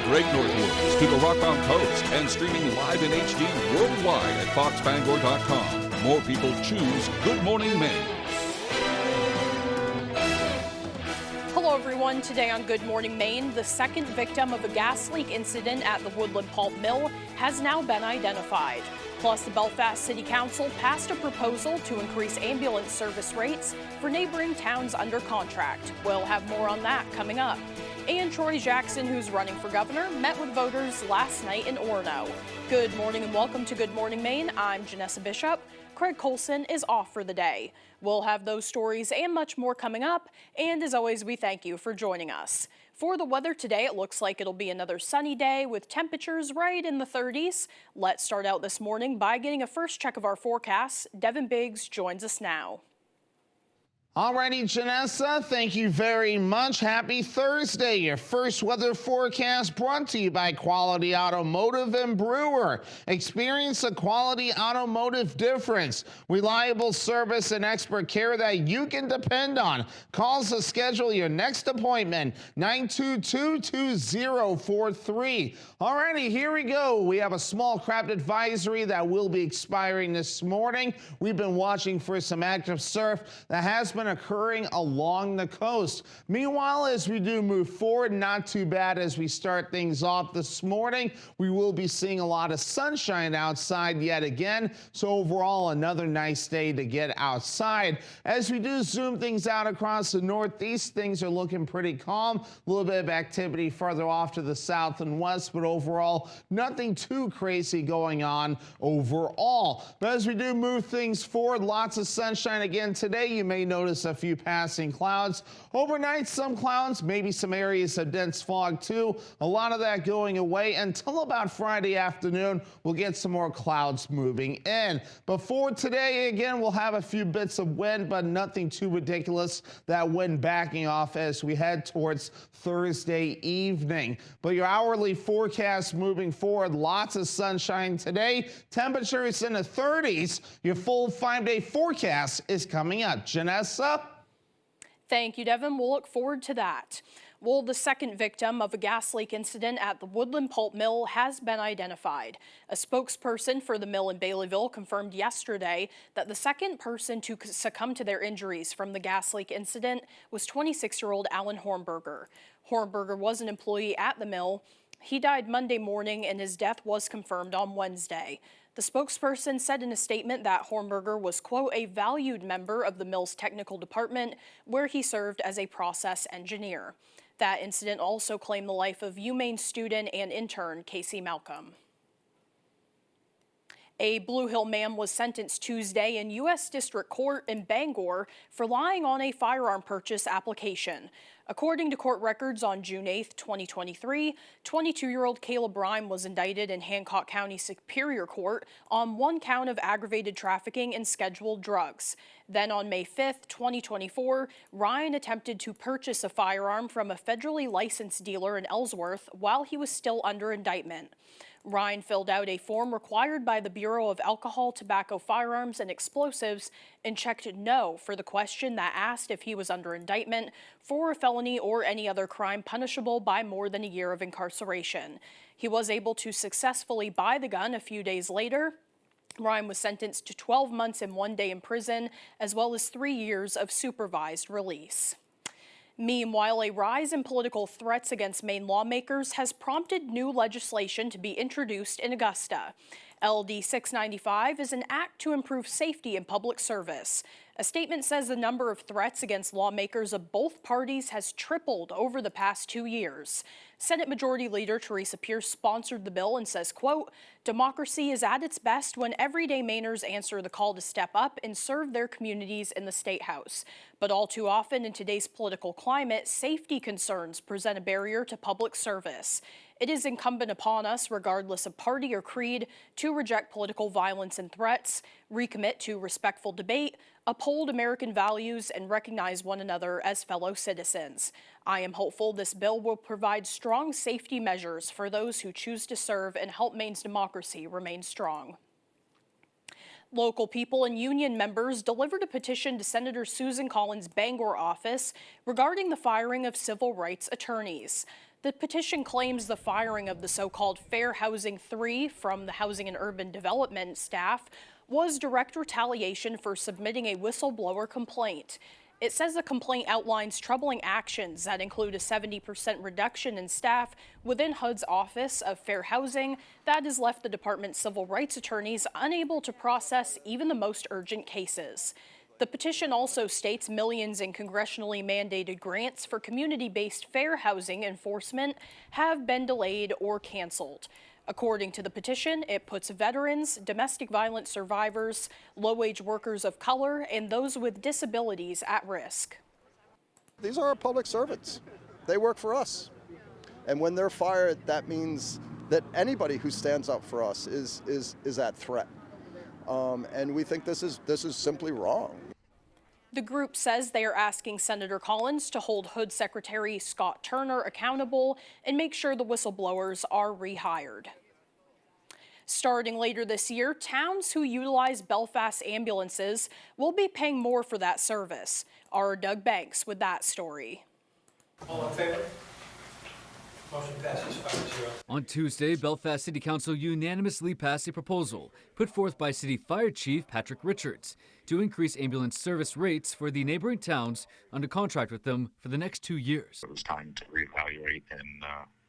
Great Northwoods to the Rockbound Coast and streaming live in HD worldwide at foxbangor.com. More people choose Good Morning Maine. Hello everyone. Today on Good Morning Maine, the second victim of a gas leak incident at the Woodland Pulp Mill has now been identified. Plus, the Belfast City Council passed a proposal to increase ambulance service rates for neighboring towns under contract. We'll have more on that coming up. And Troy Jackson, who's running for governor, met with voters last night in Orono. Good morning and welcome to Good Morning Maine. I'm Janessa Bishop. Craig Colson is off for the day. We'll have those stories and much more coming up. And as always, we thank you for joining us. For the weather today, it looks like it'll be another sunny day with temperatures right in the 30s. Let's start out this morning by getting a first check of our forecast. Devin Biggs joins us now. Alrighty, Janessa, thank you very much. Happy Thursday. Your first weather forecast brought to you by Quality Automotive and Brewer. Experience a quality automotive difference. Reliable service and expert care that you can depend on. Call to schedule your next appointment, 922-2043. Alrighty, here we go. We have a small craft advisory that will be expiring this morning. We've been watching for some active surf that has been occurring along the coast. Meanwhile, as we do move forward, not too bad as we start things off this morning. We will be seeing a lot of sunshine outside yet again, so overall another nice day to get outside. As we do zoom things out across the northeast, things are looking pretty calm. A little bit of activity further off to the south and west, but overall nothing too crazy going on overall. But as we do move things forward, lots of sunshine again today. You may notice a few passing clouds. Overnight, some clouds, maybe some areas of dense fog too. A lot of that going away until about Friday afternoon. We'll get some more clouds moving in. Before today, again, we'll have a few bits of wind, but nothing too ridiculous. That wind backing off as we head towards Thursday evening. But your hourly forecast moving forward, lots of sunshine today. Temperatures in the 30s. Your full 5-day forecast is coming up. Janessa? Thank you, Devin. We'll look forward to that. Well, the second victim of a gas leak incident at the Woodland Pulp Mill has been identified. A spokesperson for the mill in Baileyville confirmed yesterday that the second person to succumb to their injuries from the gas leak incident was 26-year-old Alan Hornberger. Hornberger was an employee at the mill. He died Monday morning and his death was confirmed on Wednesday. The spokesperson said in a statement that Hornberger was, quote, a valued member of the mill's technical department where he served as a process engineer. That incident also claimed the life of UMaine student and intern Casey Malcolm. A Blue Hill man was sentenced Tuesday in U.S. District Court in Bangor for lying on a firearm purchase application. According to court records on June 8, 2023, 22-year-old Caleb Ryan was indicted in Hancock County Superior Court on one count of aggravated trafficking in scheduled drugs. Then on May 5, 2024, Ryan attempted to purchase a firearm from a federally licensed dealer in Ellsworth while he was still under indictment. Ryan filled out a form required by the Bureau of Alcohol, Tobacco, Firearms, and Explosives and checked no for the question that asked if he was under indictment for a felony or any other crime punishable by more than a year of incarceration. He was able to successfully buy the gun a few days later. Ryan was sentenced to 12 months and 1 day in prison, as well as 3 years of supervised release. Meanwhile, a rise in political threats against Maine lawmakers has prompted new legislation to be introduced in Augusta. LD 695 is an act to improve safety in public service. A statement says the number of threats against lawmakers of both parties has tripled over the past 2 years. Senate Majority Leader Teresa Pierce sponsored the bill and says, quote, democracy is at its best when everyday Mainers answer the call to step up and serve their communities in the State House. But all too often in today's political climate, safety concerns present a barrier to public service. It is incumbent upon us, regardless of party or creed, to reject political violence and threats, recommit to respectful debate, uphold American values, and recognize one another as fellow citizens. I am hopeful this bill will provide strong safety measures for those who choose to serve and help Maine's democracy remain strong. Local people and union members delivered a petition to Senator Susan Collins' Bangor office regarding the firing of civil rights attorneys. The petition claims the firing of the so-called Fair Housing 3 from the Housing and Urban Development staff was direct retaliation for submitting a whistleblower complaint. It says the complaint outlines troubling actions that include a 70% reduction in staff within HUD's Office of Fair Housing that has left the department's civil rights attorneys unable to process even the most urgent cases. The petition also states millions in congressionally mandated grants for community-based fair housing enforcement have been delayed or canceled. According to the petition, it puts veterans, domestic violence survivors, low-wage workers of color, and those with disabilities at risk. These are our public servants. They work for us. And when they're fired, that means that anybody who stands up for us is at threat. And we think this is simply wrong. The group says they are asking Senator Collins to hold HUD Secretary Scott Turner accountable and make sure the whistleblowers are rehired. Starting later this year, towns who utilize Belfast ambulances will be paying more for that service. Our Doug Banks with that story. All in favor? Motion passes 5-0. On Tuesday, Belfast City Council unanimously passed a proposal put forth by City Fire Chief Patrick Richards to increase ambulance service rates for the neighboring towns under contract with them for the next 2 years. It was time to reevaluate and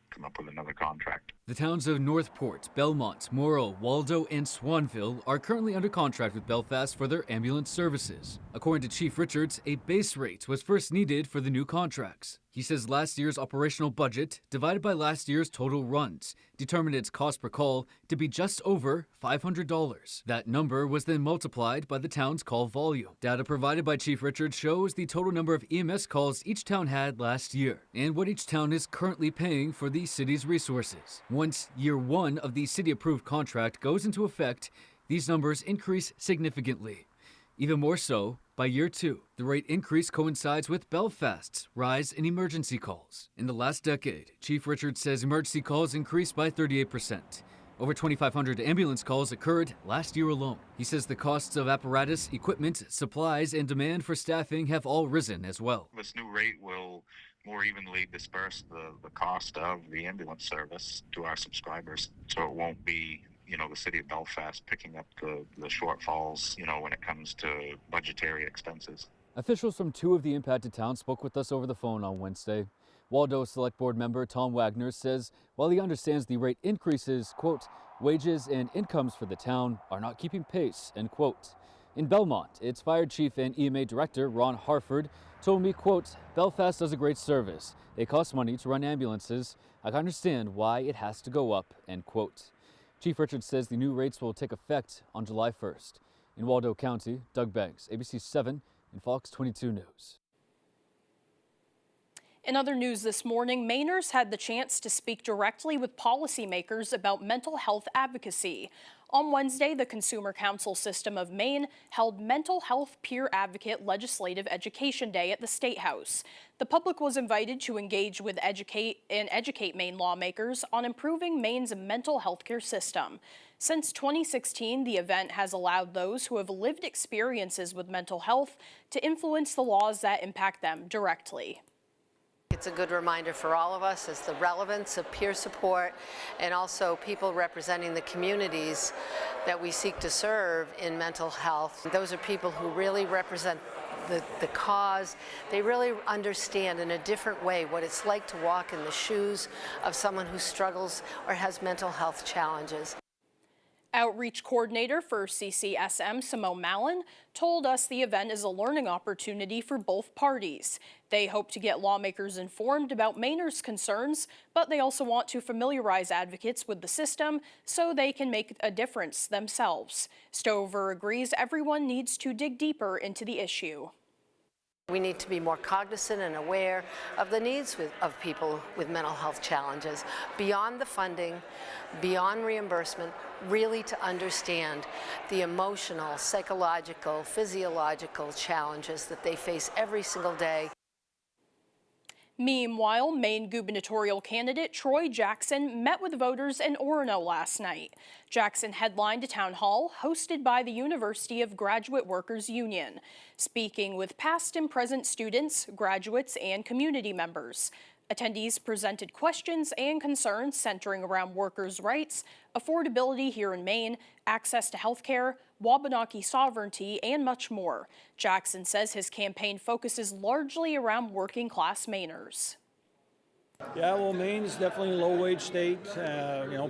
come up with another contract. The towns of Northport, Belmont, Morrow, Waldo, and Swanville are currently under contract with Belfast for their ambulance services. According to Chief Richards, a base rate was first needed for the new contracts. He says last year's operational budget, divided by last year's total runs, determined its cost per call to be just over $500. That number was then multiplied by the town's call volume. Data provided by Chief Richards shows the total number of EMS calls each town had last year, and what each town is currently paying for the city's resources. Once year one of the city-approved contract goes into effect, these numbers increase significantly. Even more so, by year two, the rate increase coincides with Belfast's rise in emergency calls. In the last decade, Chief Richards says emergency calls increased by 38%. Over 2,500 ambulance calls occurred last year alone. He says the costs of apparatus, equipment, supplies, and demand for staffing have all risen as well. This new rate will more evenly disperse the cost of the ambulance service to our subscribers, so it won't be the city of Belfast picking up the shortfalls, when it comes to budgetary expenses. Officials from two of the impacted towns spoke with us over the phone on Wednesday. Waldo Select Board member Tom Wagner says while he understands the rate increases, quote, wages and incomes for the town are not keeping pace, end quote. In Belmont, its fire chief and EMA director, Ron Harford, told me, quote, Belfast does a great service. It costs money to run ambulances. I can understand why it has to go up, end quote. Chief Richards says the new rates will take effect on July 1st. In Waldo County, Doug Banks, ABC 7 and Fox 22 News. In other news this morning, Mainers had the chance to speak directly with policymakers about mental health advocacy. On Wednesday, the Consumer Counsel System of Maine held Mental Health Peer Advocate Legislative Education Day at the State House. The public was invited to engage with educate Maine lawmakers on improving Maine's mental health care system. Since 2016, the event has allowed those who have lived experiences with mental health to influence the laws that impact them directly. It's a good reminder for all of us as the relevance of peer support and also people representing the communities that we seek to serve in mental health. Those are people who really represent the cause. They really understand in a different way what it's like to walk in the shoes of someone who struggles or has mental health challenges. Outreach coordinator for CCSM, Simone Mallon, told us the event is a learning opportunity for both parties. They hope to get lawmakers informed about Mainers' concerns, but they also want to familiarize advocates with the system so they can make a difference themselves. Stover agrees everyone needs to dig deeper into the issue. We need to be more cognizant and aware of the needs of people with mental health challenges, beyond the funding, beyond reimbursement, really to understand the emotional, psychological, physiological challenges that they face every single day. Meanwhile, Maine gubernatorial candidate Troy Jackson met with voters in Orono last night. Jackson headlined a town hall hosted by the University of Graduate Workers Union, speaking with past and present students, graduates, and community members. Attendees presented questions and concerns centering around workers' rights, affordability here in Maine, access to health care, Wabanaki sovereignty, and much more. Jackson says his campaign focuses largely around working-class Mainers. Yeah, well, Maine's definitely a low-wage state.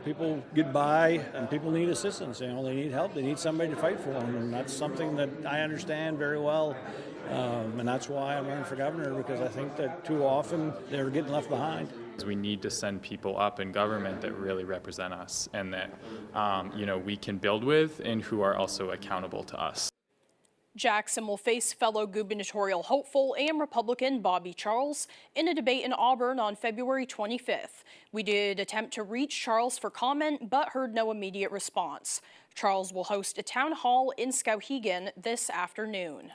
People get by, and people need assistance. They need help. They need somebody to fight for them, and that's something that I understand very well. And that's why I'm running for governor, because I think that too often they're getting left behind. We need to send people up in government that really represent us and that we can build with and who are also accountable to us. Jackson will face fellow gubernatorial hopeful and Republican Bobby Charles in a debate in Auburn on February 25th. We did attempt to reach Charles for comment, but heard no immediate response. Charles will host a town hall in Skowhegan this afternoon.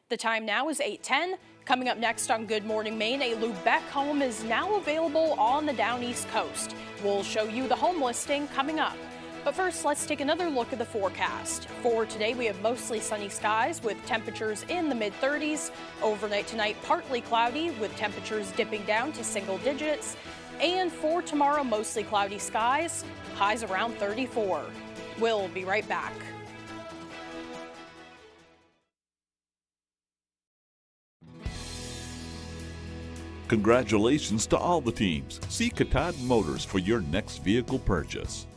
The time now is 8:10. Coming up next on Good Morning Maine, a Lubec home is now available on the Down East Coast. We'll show you the home listing coming up. But first, let's take another look at the forecast. For today, we have mostly sunny skies with temperatures in the mid-30s. Overnight tonight, partly cloudy with temperatures dipping down to single digits. And for tomorrow, mostly cloudy skies, highs around 34. We'll be right back. Congratulations to all the teams. See Katad Motors for your next vehicle purchase.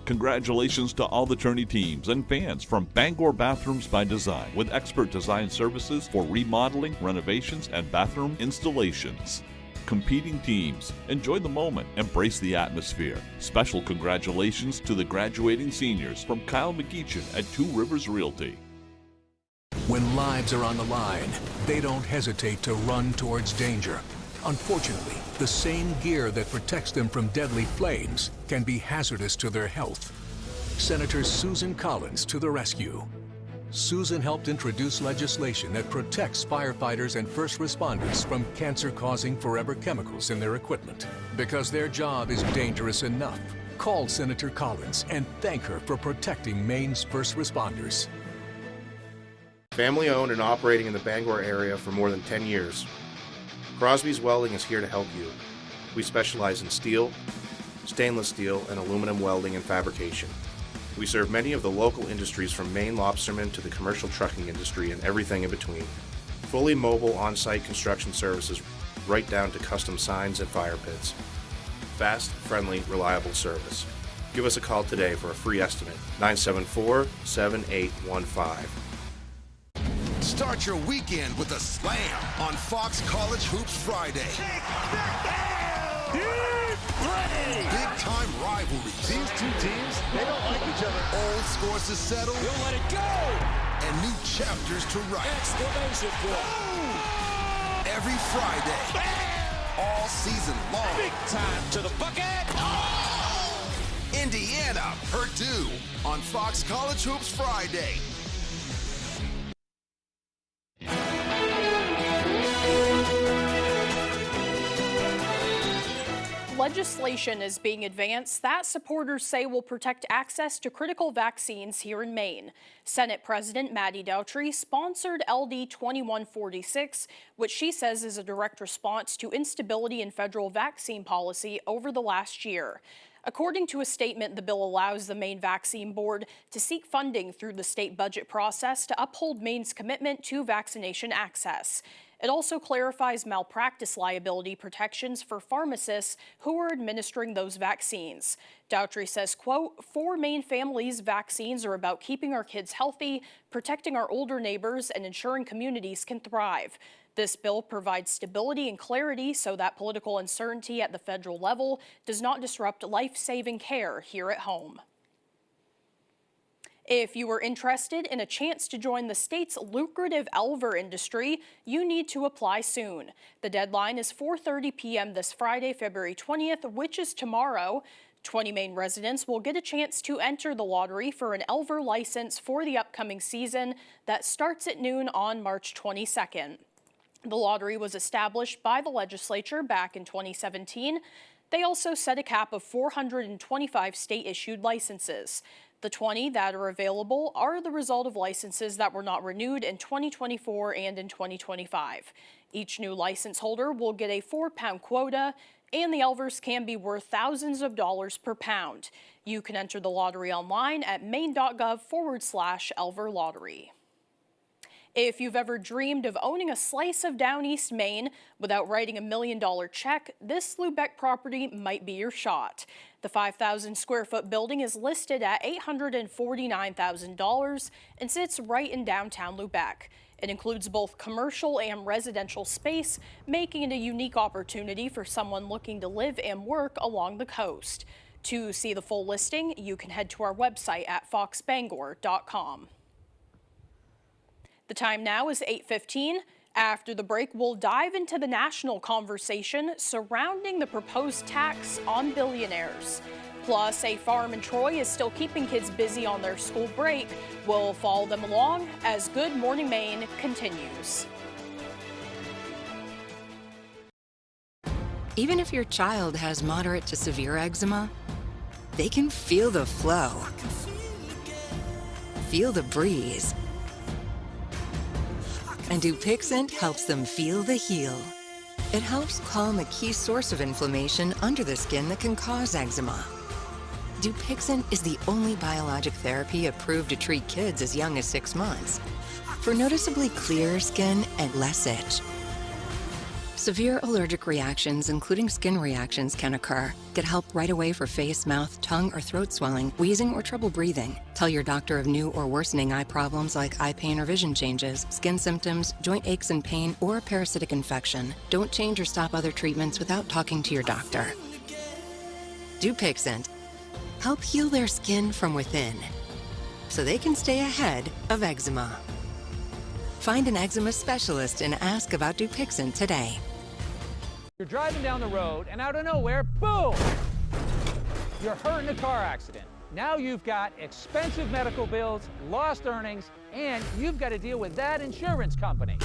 Congratulations to all the tourney teams and fans from Bangor Bathrooms by Design with expert design services for remodeling, renovations, and bathroom installations. Competing teams, enjoy the moment, embrace the atmosphere. Special congratulations to the graduating seniors from Kyle McGeechan at Two Rivers Realty. When lives are on the line, they don't hesitate to run towards danger. Unfortunately, the same gear that protects them from deadly flames can be hazardous to their health. Senator Susan Collins to the rescue. Susan helped introduce legislation that protects firefighters and first responders from cancer-causing forever chemicals in their equipment. Because their job is dangerous enough. Call Senator Collins and thank her for protecting Maine's first responders. Family owned and operating in the Bangor area for more than 10 years. Crosby's Welding is here to help you. We specialize in steel, stainless steel, and aluminum welding and fabrication. We serve many of the local industries from Maine lobstermen to the commercial trucking industry and everything in between. Fully mobile on-site construction services right down to custom signs and fire pits. Fast, friendly, reliable service. Give us a call today for a free estimate, 974-7815. Start your weekend with a slam on Fox College Hoops Friday. Big-time rivalries. These two teams, they don't like each other. Old scores to settle. He'll let it go. And new chapters to write. Exclamation point. Every Friday. All season long. Big time to the bucket. Oh! Indiana, Purdue on Fox College Hoops Friday. Legislation is being advanced that supporters say will protect access to critical vaccines here in Maine. Senate President Maddie Daughtry sponsored LD 2146, which she says is a direct response to instability in federal vaccine policy over the last year. According to a statement, the bill allows the Maine Vaccine Board to seek funding through the state budget process to uphold Maine's commitment to vaccination access. It also clarifies malpractice liability protections for pharmacists who are administering those vaccines. Daughtry says, quote, "For Maine families, vaccines are about keeping our kids healthy, protecting our older neighbors, and ensuring communities can thrive. This bill provides stability and clarity so that political uncertainty at the federal level does not disrupt life-saving care here at home." If you are interested in a chance to join the state's lucrative Elver industry, you need to apply soon. The deadline is 4:30 p.m. this Friday, February 20th, which is tomorrow. 20 Maine residents will get a chance to enter the lottery for an Elver license for the upcoming season that starts at noon on March 22nd. The lottery was established by the legislature back in 2017. They also set a cap of 425 state-issued licenses. The 20 that are available are the result of licenses that were not renewed in 2024 and in 2025. Each new license holder will get a 4-pound quota, and the Elvers can be worth thousands of dollars per pound. You can enter the lottery online at maine.gov/Elver Lottery. If you've ever dreamed of owning a slice of down East Maine without writing $1 million check, this Lubec property might be your shot. The 5,000 square foot building is listed at $849,000 and sits right in downtown Lubec. It includes both commercial and residential space, making it a unique opportunity for someone looking to live and work along the coast. To see the full listing, you can head to our website at foxbangor.com. The time now is 8:15. After the break, we'll dive into the national conversation surrounding the proposed tax on billionaires. Plus, a farm in Troy is still keeping kids busy on their school break. We'll follow them along as Good Morning Maine continues. Even if your child has moderate to severe eczema, they can feel the flow, feel the breeze. And Dupixent helps them feel the heal. It helps calm a key source of inflammation under the skin that can cause eczema. Dupixent is the only biologic therapy approved to treat kids as young as 6 months for noticeably clearer skin and less itch. Severe allergic reactions, including skin reactions, can occur. Get help right away for face, mouth, tongue, or throat swelling, wheezing, or trouble breathing. Tell your doctor of new or worsening eye problems like eye pain or vision changes, skin symptoms, joint aches and pain, or a parasitic infection. Don't change or stop other treatments without talking to your doctor. Dupixent. Help heal their skin from within so they can stay ahead of eczema. Find an eczema specialist and ask about Dupixent today. You're driving down the road and out of nowhere, boom! You're hurt in a car accident. Now you've got expensive medical bills, lost earnings, and you've got to deal with that insurance company.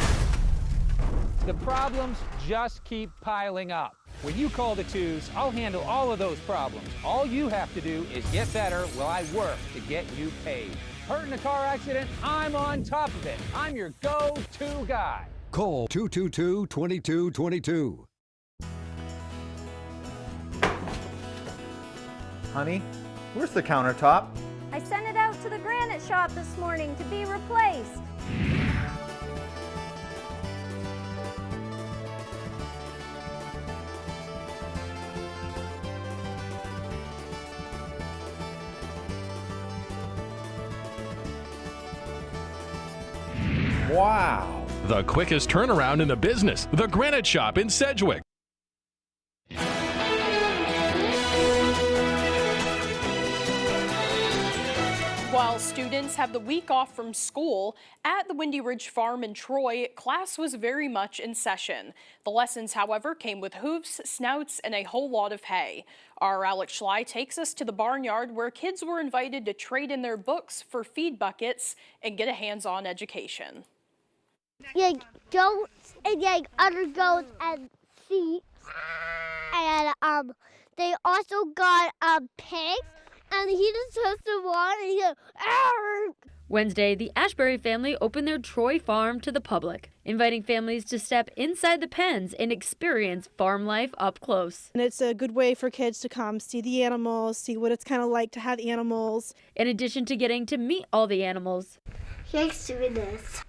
The problems just keep piling up. When you call the twos, I'll handle all of those problems. All you have to do is get better while I work to get you paid. Hurt in a car accident, I'm on top of it. I'm your go-to guy. Call 222-2222. Honey, where's the countertop? I sent it out to the granite shop this morning to be replaced. Wow. The quickest turnaround in the business. The Granite Shop in Sedgwick. While students have the week off from school, at the Windy Ridge Farm in Troy, class was very much in session. The lessons, however, came with hoofs, snouts, and a whole lot of hay. Our Alex Schley takes us to the barnyard where kids were invited to trade in their books for feed buckets and get a hands-on education. Goats and other goats and sheep, and they also got pigs, and he just took the water and he goes, argh! Wednesday, the Ashbury family opened their Troy farm to the public, inviting families to step inside the pens and experience farm life up close. And it's a good way for kids to come see the animals, see what it's kind of like to have animals. In addition to getting to meet all the animals. Here's doing this.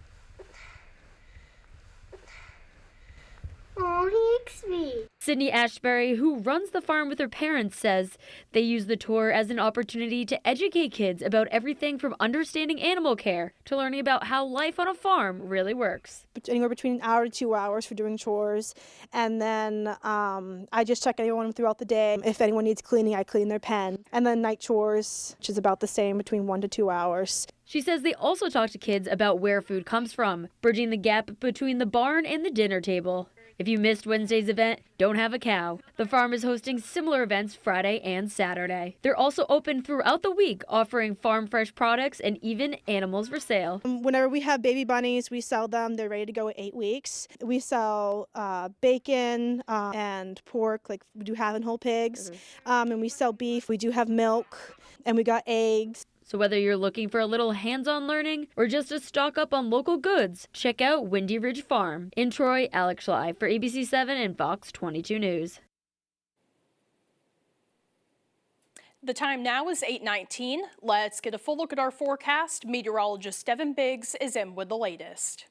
Oh, he likes me. Sydney Ashbury, who runs the farm with her parents, says they use the tour as an opportunity to educate kids about everything from understanding animal care to learning about how life on a farm really works. Anywhere between an hour to 2 hours for doing chores. And then I just check anyone throughout the day. If anyone needs cleaning, I clean their pen. And then night chores, which is about the same, between 1 to 2 hours. She says they also talk to kids about where food comes from, bridging the gap between the barn and the dinner table. If you missed Wednesday's event, don't have a cow. The farm is hosting similar events Friday and Saturday. They're also open throughout the week, offering farm fresh products and even animals for sale. Whenever we have baby bunnies, we sell them. They're ready to go at 8 weeks. We sell bacon and pork, like we do have in whole pigs. And we sell beef. We do have milk, and we got eggs. So whether you're looking for a little hands-on learning or just to stock up on local goods, check out Windy Ridge Farm. In Troy, Alex Schley for ABC7 and Fox 22 News. The time now is 8:19. Let's get a full look at our forecast. Meteorologist Devin Biggs is in with the latest.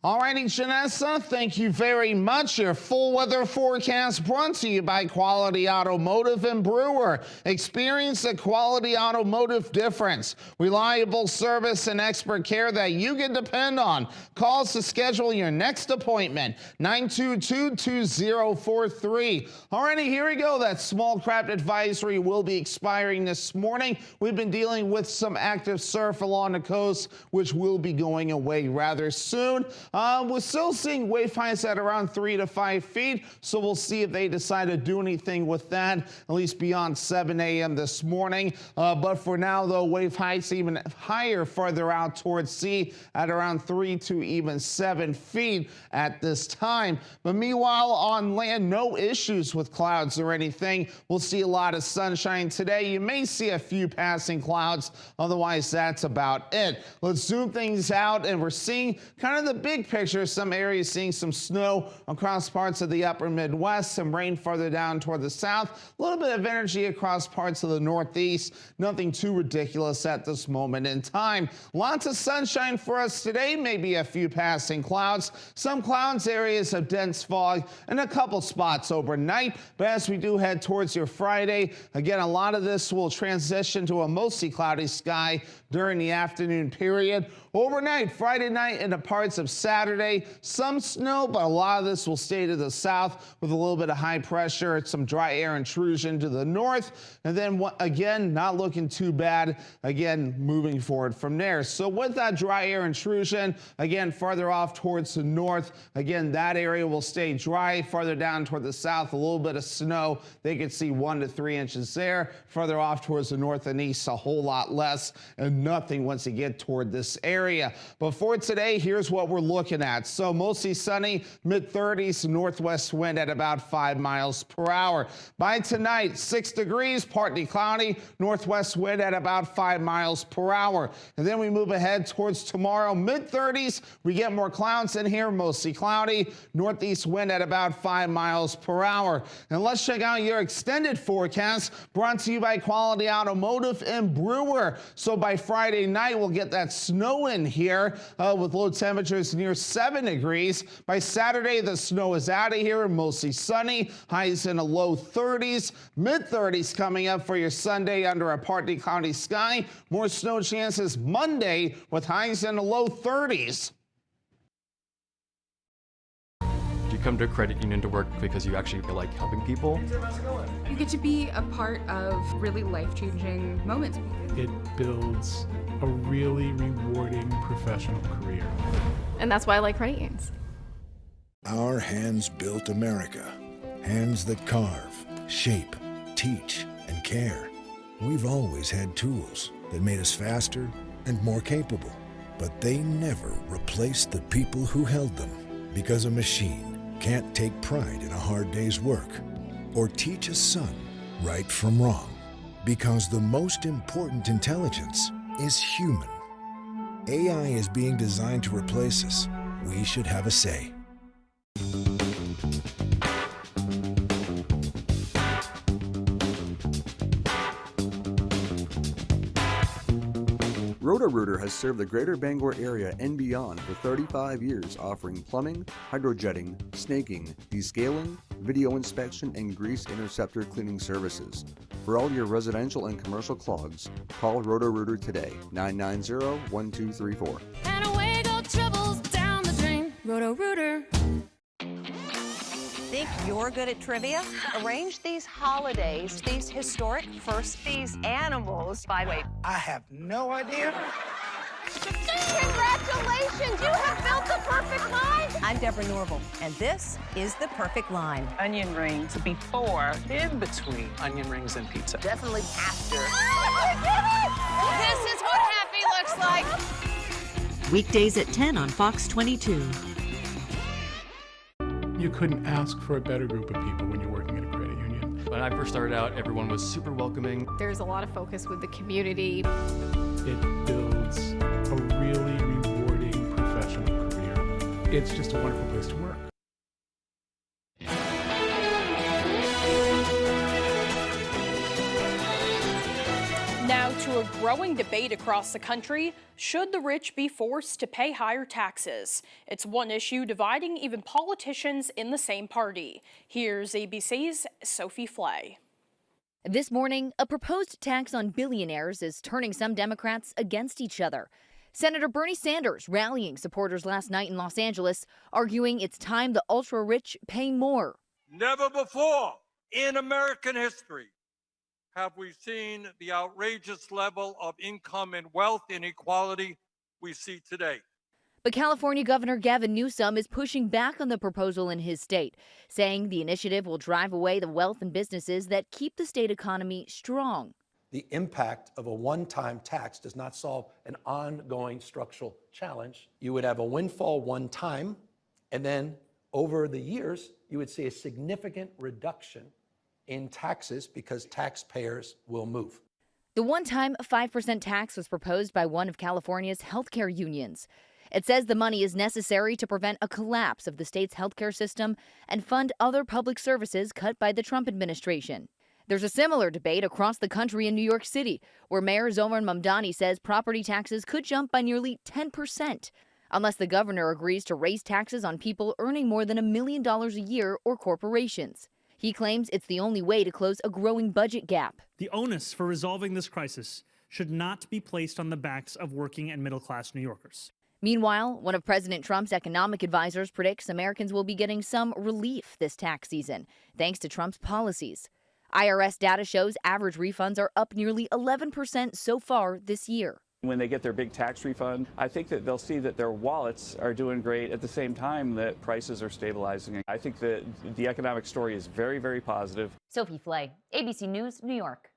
All righty, Janessa, thank you very much. Your full weather forecast brought to you by Quality Automotive and Brewer. Experience the Quality Automotive difference. Reliable service and expert care that you can depend on. Call us to schedule your next appointment, 922-2043. All righty, here we go. That small craft advisory will be expiring this morning. We've been dealing with some active surf along the coast, which will be going away rather soon. We're still seeing wave heights at around 3 to 5 feet, so we'll see if they decide to do anything with that, at least beyond 7 a.m. this morning. But for now, though, wave heights even higher further out towards sea at around 3 to even 7 feet at this time. But meanwhile, on land, no issues with clouds or anything. We'll see a lot of sunshine today. You may see a few passing clouds. Otherwise, that's about it. Let's zoom things out, and we're seeing kind of the big picture. Some areas seeing some snow across parts of the upper Midwest, some rain farther down toward the south, a little bit of energy across parts of the Northeast. Nothing too ridiculous at this moment in time. Lots of sunshine for us today, maybe a few passing clouds, some clouds, areas of dense fog, and a couple spots overnight. But as we do head towards your Friday, again, a lot of this will transition to a mostly cloudy sky during the afternoon period. Overnight, Friday night, into parts of Saturday, some snow, but a lot of this will stay to the south with a little bit of high pressure, some dry air intrusion to the north, and then again, not looking too bad, again, moving forward from there. So with that dry air intrusion, again, farther off towards the north, again, that area will stay dry. Farther down toward the south, a little bit of snow. They could see 1 to 3 inches there. Further off towards the north and east, a whole lot less, and nothing once you get toward this area. But for today, here's what we're looking at. So mostly sunny, mid-30s, northwest wind at about 5 miles per hour. By tonight, 6 degrees, partly cloudy, northwest wind at about 5 miles per hour. And then we move ahead towards tomorrow, mid-30s. We get more clouds in here, mostly cloudy, northeast wind at about 5 miles per hour. And let's check out your extended forecast brought to you by Quality Automotive and Brewer. So by Friday night, we'll get that snow in here with low temperatures near 7 degrees. By Saturday, the snow is out of here and mostly sunny. Highs in the low 30s, mid-30s coming up for your Sunday under a partly cloudy sky. More snow chances Monday with highs in the low 30s. You come to a credit union to work because you actually feel like helping people. You get to be a part of really life-changing moments. It builds a really rewarding professional career. And that's why I like credit unions. Our hands built America. Hands that carve, shape, teach, and care. We've always had tools that made us faster and more capable, but they never replaced the people who held them, because a machine can't take pride in a hard day's work or teach a son right from wrong, because the most important intelligence is human. AI is being designed to replace us. We should have a say. Roto-Rooter has served the greater Bangor area and beyond for 35 years, offering plumbing, hydrojetting, snaking, descaling, video inspection, and grease interceptor cleaning services. For all your residential and commercial clogs, call Roto-Rooter today, 990-1234. And away go troubles down the drain. Roto-Rooter. Think you're good at trivia? Arrange these holidays, these historic firsts, these animals. By the way, I have no idea. Congratulations, you have built the perfect line. I'm Deborah Norville, and this is the perfect line. Onion rings before, in between onion rings and pizza. Definitely after. This is what happy looks like. Weekdays at 10 on Fox 22. You couldn't ask for a better group of people when you're working at a credit union. When I first started out, everyone was super welcoming. There's a lot of focus with the community. It builds a really rewarding professional career. It's just a wonderful place to work. Now to a growing debate across the country. Should the rich be forced to pay higher taxes? It's one issue dividing even politicians in the same party. Here's ABC's Sophie Flay. This morning, a proposed tax on billionaires is turning some Democrats against each other. Senator Bernie Sanders rallying supporters last night in Los Angeles, arguing it's time the ultra-rich pay more. Never before in American history have we seen the outrageous level of income and wealth inequality we see today. But California Governor Gavin Newsom is pushing back on the proposal in his state, saying the initiative will drive away the wealth and businesses that keep the state economy strong. The impact of a one-time tax does not solve an ongoing structural challenge. You would have a windfall one time, and then over the years, you would see a significant reduction in taxes because taxpayers will move. The one-time 5% tax was proposed by one of California's healthcare unions. It says the money is necessary to prevent a collapse of the state's healthcare system and fund other public services cut by the Trump administration. There's a similar debate across the country in New York City, where Mayor Zohran Mamdani says property taxes could jump by nearly 10%, unless the governor agrees to raise taxes on people earning more than $1 million a year or corporations. He claims it's the only way to close a growing budget gap. The onus for resolving this crisis should not be placed on the backs of working and middle-class New Yorkers. Meanwhile, one of President Trump's economic advisors predicts Americans will be getting some relief this tax season, thanks to Trump's policies. IRS data shows average refunds are up nearly 11% so far this year. When they get their big tax refund, I think that they'll see that their wallets are doing great at the same time that prices are stabilizing. I think that the economic story is very, very positive. Sophie Flay, ABC News, New York.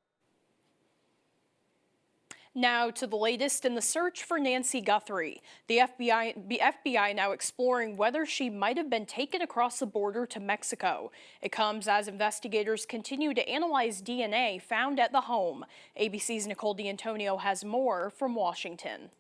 Now to the latest in the search for Nancy Guthrie. The FBI now exploring whether she might have been taken across the border to Mexico. It comes as investigators continue to analyze DNA found at the home. ABC's Nicole D'Antonio has more from Washington.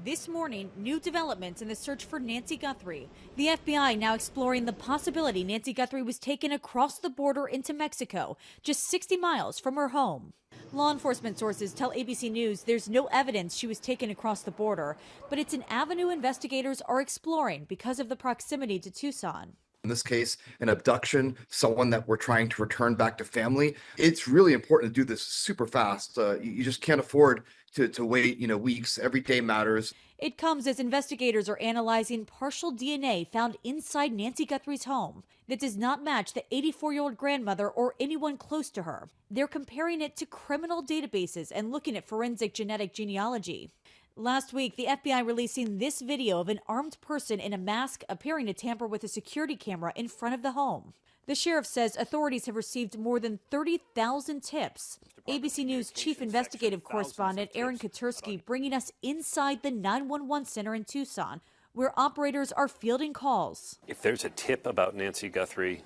This morning, new developments in the search for Nancy Guthrie. The FBI now exploring the possibility Nancy Guthrie was taken across the border into Mexico, just 60 miles from her home. Law enforcement sources tell ABC News there's no evidence she was taken across the border, but it's an avenue investigators are exploring because of the proximity to Tucson. In this case, an abduction, someone that we're trying to return back to family. It's really important to do this super fast. You just can't afford to wait, weeks. Every day matters. It comes as investigators are analyzing partial DNA found inside Nancy Guthrie's home that does not match the 84-year-old grandmother or anyone close to her. They're comparing it to criminal databases and looking at forensic genetic genealogy. Last week, the FBI releasing this video of an armed person in a mask appearing to tamper with a security camera in front of the home. The sheriff says authorities have received more than 30,000 tips. ABC News chief investigative correspondent Aaron Katursky bringing us inside the 911 center in Tucson, where operators are fielding calls. If there's a tip about Nancy Guthrie,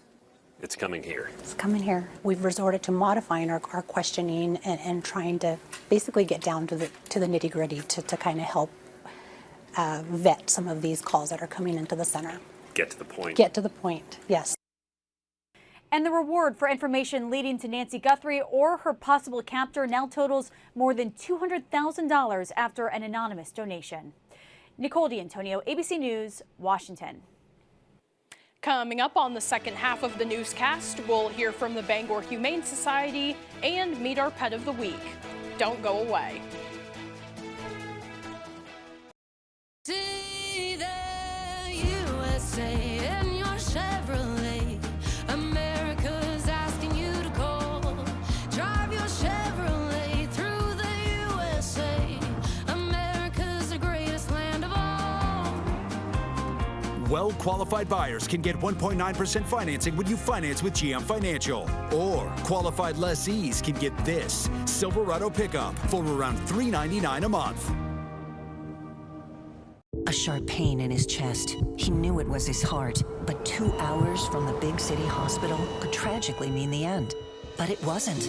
it's coming here. It's coming here. We've resorted to modifying our questioning and trying to basically get down to the nitty gritty to kind of help vet some of these calls that are coming into the center. Get to the point. Get to the point, yes. And the reward for information leading to Nancy Guthrie or her possible captor now totals more than $200,000 after an anonymous donation. Nicole D'Antonio, ABC News, Washington. Coming up on the second half of the newscast, we'll hear from the Bangor Humane Society and meet our pet of the week. Don't go away. See the USA in your Chevrolet. America's asking you to call. Drive your Chevrolet through the USA. America's the greatest. Well-qualified buyers can get 1.9% financing when you finance with GM Financial. Or qualified lessees can get this Silverado pickup for around $399 a month. A sharp pain in his chest. He knew it was his heart, but 2 hours from the big city hospital could tragically mean the end. But it wasn't.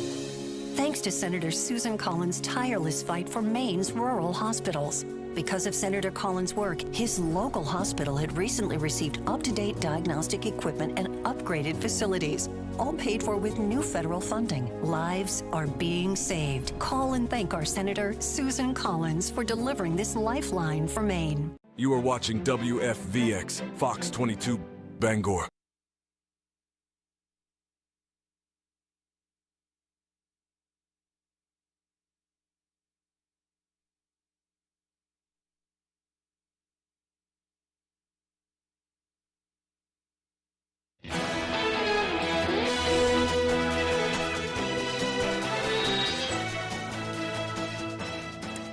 Thanks to Senator Susan Collins' tireless fight for Maine's rural hospitals. Because of Senator Collins' work, his local hospital had recently received up-to-date diagnostic equipment and upgraded facilities, all paid for with new federal funding. Lives are being saved. Call and thank our Senator Susan Collins for delivering this lifeline for Maine. You are watching WFVX, Fox 22, Bangor.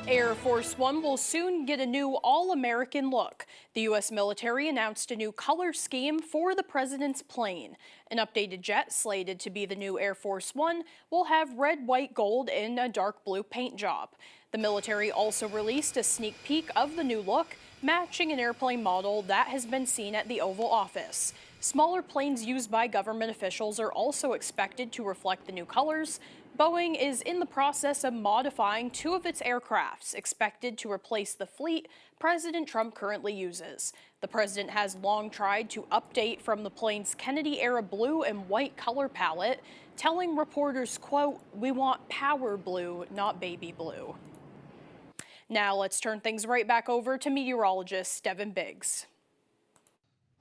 Air Force One will soon get a new all-American look. The U.S. military announced a new color scheme for the president's plane. An updated jet slated to be the new Air Force One will have red, white, gold, and a dark blue paint job. The military also released a sneak peek of the new look, matching an airplane model that has been seen at the Oval Office. Smaller planes used by government officials are also expected to reflect the new colors. Boeing is in the process of modifying 2 of its aircrafts, expected to replace the fleet President Trump currently uses. The president has long tried to update from the plane's Kennedy-era blue and white color palette, telling reporters, quote, "We want power blue, not baby blue." Now let's turn things right back over to meteorologist Devin Biggs.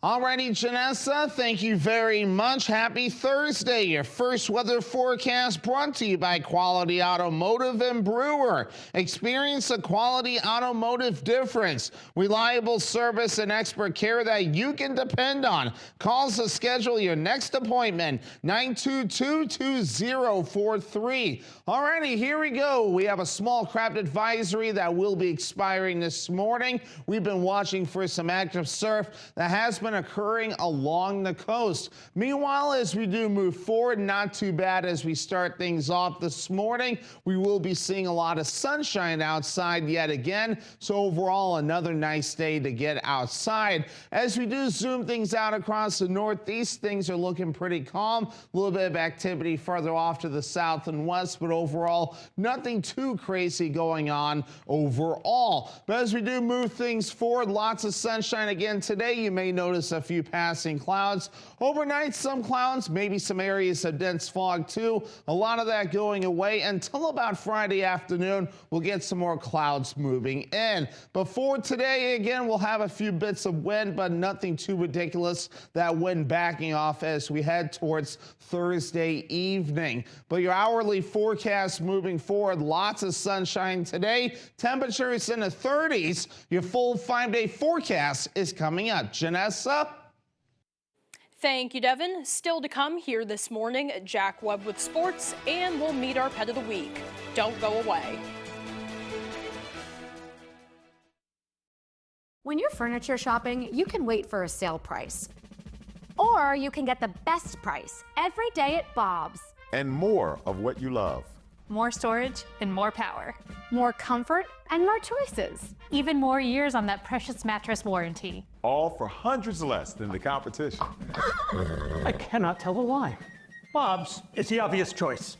Alrighty, Janessa, thank you very much. Happy Thursday. Your first weather forecast brought to you by Quality Automotive and Brewer. Experience a Quality Automotive difference. Reliable service and expert care that you can depend on. Call to schedule your next appointment, 922-2043. Alrighty, here we go. We have a small craft advisory that will be expiring this morning. We've been watching for some active surf that has been occurring along the coast. Meanwhile, as we do move forward, not too bad as we start things off this morning. We will be seeing a lot of sunshine outside yet again, so overall another nice day to get outside. As we do zoom things out across the northeast, things are looking pretty calm. A little bit of activity further off to the south and west, but overall nothing too crazy going on overall. But as we do move things forward, lots of sunshine again today. You may notice a few passing clouds. Overnight, some clouds, maybe some areas of dense fog too. A lot of that going away until about Friday afternoon. We'll get some more clouds moving in. Before today, again, we'll have a few bits of wind, but nothing too ridiculous. That wind backing off as we head towards Thursday evening. But your hourly forecast moving forward, lots of sunshine today. Temperatures in the 30s. Your full 5-day forecast is coming up. Janessa? Thank you, Devin. Still to come here this morning, Jack Webb with sports, and we'll meet our pet of the week. Don't go away. When you're furniture shopping, you can wait for a sale price. Or you can get the best price every day at Bob's. And more of what you love. More storage and more power. More comfort and more choices. Even more years on that precious mattress warranty. All for hundreds less than the competition. I cannot tell a lie. Bob's is the obvious choice.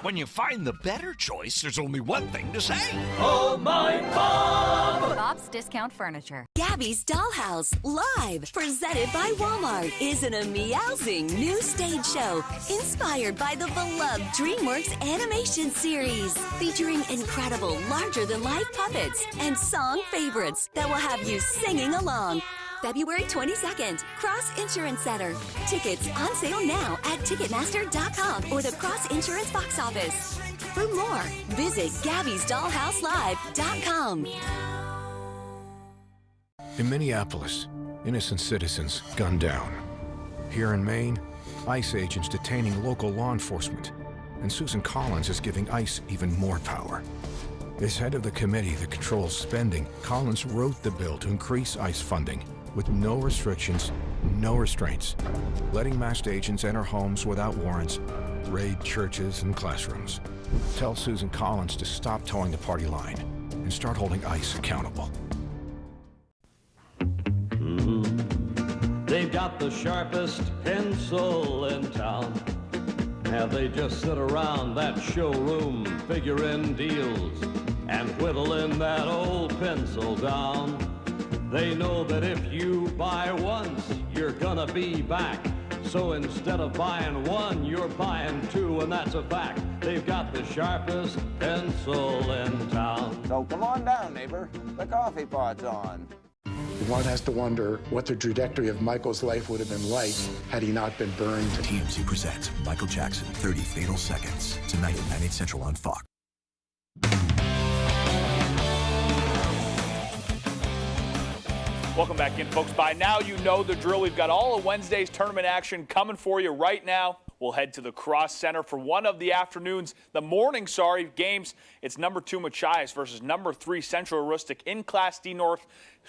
When you find the better choice, there's only one thing to say. Oh, my Bob! Bob's Discount Furniture. Gabby's Dollhouse, live, presented by Walmart, is an ameowsing new stage show inspired by the beloved DreamWorks animation series, featuring incredible larger-than-life puppets and song favorites that will have you singing along. February 22nd, Cross Insurance Center. Tickets on sale now at Ticketmaster.com or the Cross Insurance box office. For more, visit Gabby'sDollhouseLive.com. In Minneapolis, innocent citizens gunned down. Here in Maine, ICE agents detaining local law enforcement. And Susan Collins is giving ICE even more power. As head of the committee that controls spending, Collins wrote the bill to increase ICE funding. with no restrictions, no restraints, letting masked agents enter homes without warrants, raid churches and classrooms. Tell Susan Collins to stop towing the party line and start holding ICE accountable. They've got the sharpest pencil in town. Have they just sit around that showroom figuring deals and whittling that old pencil down? They know that if you buy once, you're gonna be back. So instead of buying one, you're buying two, and that's a fact. They've got the sharpest pencil in town. So come on down, neighbor. The coffee pot's on. One has to wonder what the trajectory of Michael's life would have been like had he not been burned. TMZ presents Michael Jackson, 30 Fatal Seconds, tonight at 9, 8 Central on Fox. Welcome back in, folks. By now, you know the drill. We've got all of Wednesday's tournament action coming for you right now. We'll head to the Cross Center for one of the morning games. It's number 2 Machias versus number 3 Central Aroostook in Class D North.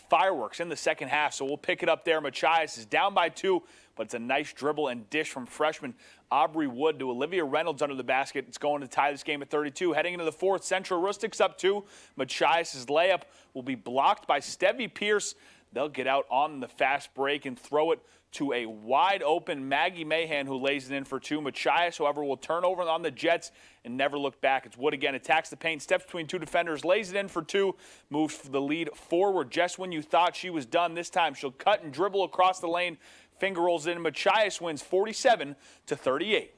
Fireworks in the second half, so we'll pick it up there. Machias is down by 2, but it's a nice dribble and dish from freshman Aubrey Wood to Olivia Reynolds under the basket. It's going to tie this game at 32. Heading into the fourth, Central Aroostook's up 2. Machias' layup will be blocked by Stevie Pierce. They'll get out on the fast break and throw it to a wide-open Maggie Mahan, who lays it in for 2. Machias, however, will turn over on the Jets and never look back. It's Wood again, attacks the paint, steps between 2 defenders, lays it in for 2, moves the lead forward. Just when you thought she was done, this time she'll cut and dribble across the lane, finger rolls in. Machias wins 47-38.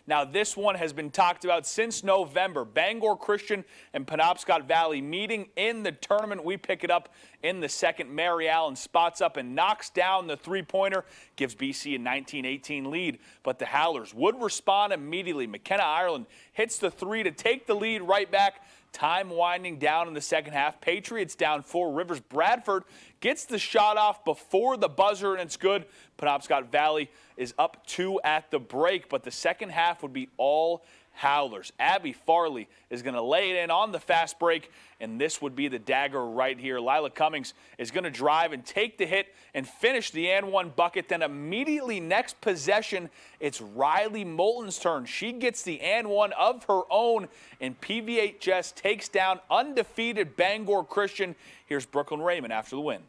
Now, this one has been talked about since November. Bangor Christian and Penobscot Valley meeting in the tournament. We pick it up in the second. Mary Allen spots up and knocks down the three-pointer, gives BC a 19-18 lead. But the Howlers would respond immediately. McKenna Ireland hits the 3 to take the lead right back. Time winding down in the second half. Patriots down 4. Rivers Bradford gets the shot off before the buzzer, and it's good. Penobscot Valley is up 2 at the break, but the second half would be all Howlers. Abby Farley is going to lay it in on the fast break, and this would be the dagger right here. Lila Cummings is going to drive and take the hit and finish the and one bucket. Then immediately next possession, it's Riley Moulton's turn. She gets the and one of her own, and PVHS takes down undefeated Bangor Christian. Here's Brooklyn Raymond after the win.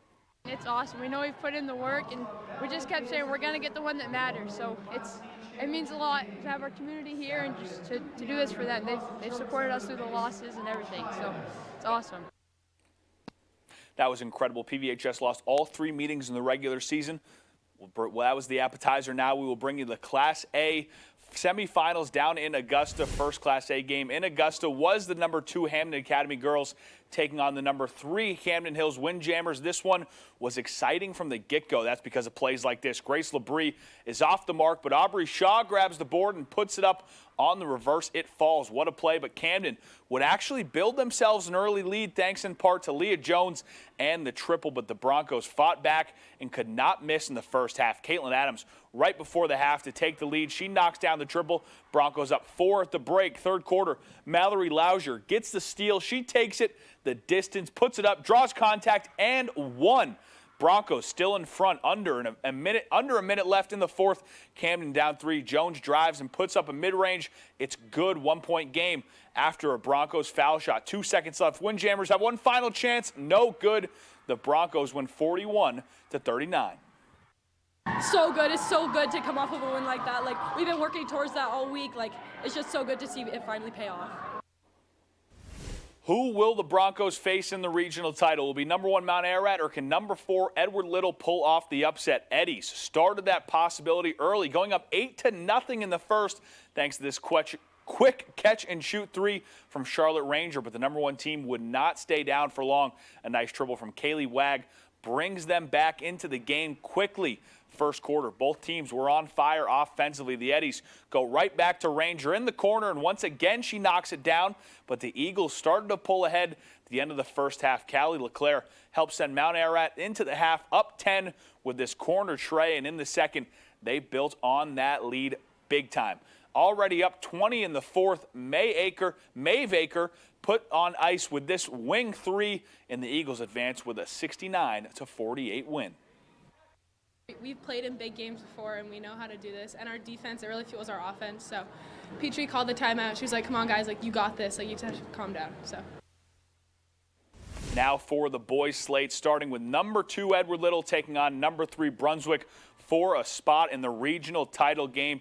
It's awesome. We know we've put in the work, and we just kept saying we're going to get the one that matters. So it means a lot to have our community here and just to do this for them. They've supported us through the losses and everything, so it's awesome. That was incredible. PVHS lost all 3 meetings in the regular season. Well, that was the appetizer. Now we will bring you the Class A semifinals down in Augusta. First Class A game in Augusta was the number 2 Hamden Academy girls taking on the number 3 Camden Hills Windjammers. This one was exciting from the get-go. That's because of plays like this. Grace Labrie is off the mark, but Aubrey Shaw grabs the board and puts it up on the reverse. It falls. What a play, but Camden would actually build themselves an early lead thanks in part to Leah Jones and the triple, but the Broncos fought back and could not miss in the first half. Caitlin Adams right before the half to take the lead. She knocks down the triple. Broncos up 4 at the break. Third quarter, Mallory Lausier gets the steal. She takes it the distance, puts it up, draws contact, and one. Broncos still in front, under a minute left in the fourth. Camden down 3. Jones drives and puts up a mid-range. It's good, 1-point game after a Broncos foul shot. 2 seconds left. Windjammers have one final chance. No good. The Broncos win 41-39. So good. It's so good to come off of a win like that. Like, we've been working towards that all week. Like, it's just so good to see it finally pay off. Who will the Broncos face in the regional title? Will it be number 1 Mount Ararat, or can number 4 Edward Little pull off the upset? Eddies started that possibility early, going up 8-0 in the first, thanks to this quick catch-and-shoot 3 from Charlotte Ranger, but the number 1 team would not stay down for long. A nice dribble from Kaylee Wag brings them back into the game quickly. First quarter, both teams were on fire offensively. The Eddies go right back to Ranger in the corner, and once again she knocks it down, but the Eagles started to pull ahead at the end of the first half. Callie LeClaire helped send Mount Ararat into the half, up 10 with this corner tray, and in the second, they built on that lead big time. Already up 20 in the fourth, Maeve Aker put on ice with this wing three, and the Eagles advance with a 69-48 win. We've played in big games before, and we know how to do this. And our defense, it really fuels our offense. So Petrie called the timeout. She was like, come on, guys, like, you got this. Like, you just have to calm down. So. Now for the boys slate, starting with number 2 Edward Little taking on number 3 Brunswick for a spot in the regional title game.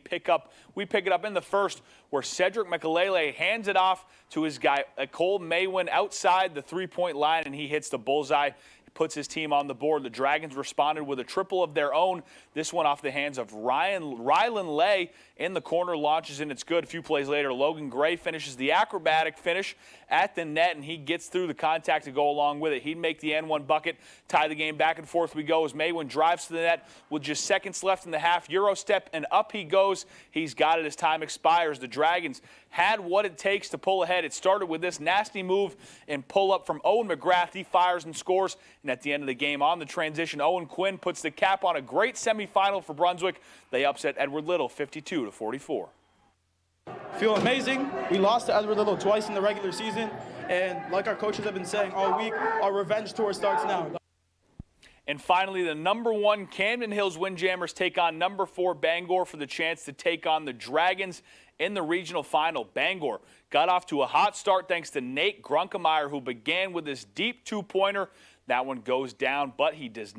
We pick it up in the first, where Cedric Makalele hands it off to his guy Cole Maywin outside the 3-point line, and he hits the bullseye. Puts his team on the board. The Dragons responded with a triple of their own. This one off the hands of Rylan Lay in the corner, launches and it's good. A few plays later, Logan Gray finishes the acrobatic finish at the net, and he gets through the contact to go along with it. He'd make the N1 bucket, tie the game. Back and forth we go as Maywin drives to the net with just seconds left in the half. Euro step, and up he goes. He's got it as time expires. The Dragons had what it takes to pull ahead. It started with this nasty move and pull up from Owen McGrath. He fires and scores, and at the end of the game on the transition, Owen Quinn puts the cap on a great semifinal for Brunswick. They upset Edward Little 52-44. Feel amazing. We lost to Edward Little twice in the regular season, and like our coaches have been saying all week, our revenge tour starts now. And finally, the number 1 Camden Hills Windjammers take on number 4 Bangor for the chance to take on the Dragons in the regional final. Bangor got off to a hot start thanks to Nate Grunkemeyer, who began with this deep 2-pointer. That one goes down, but he is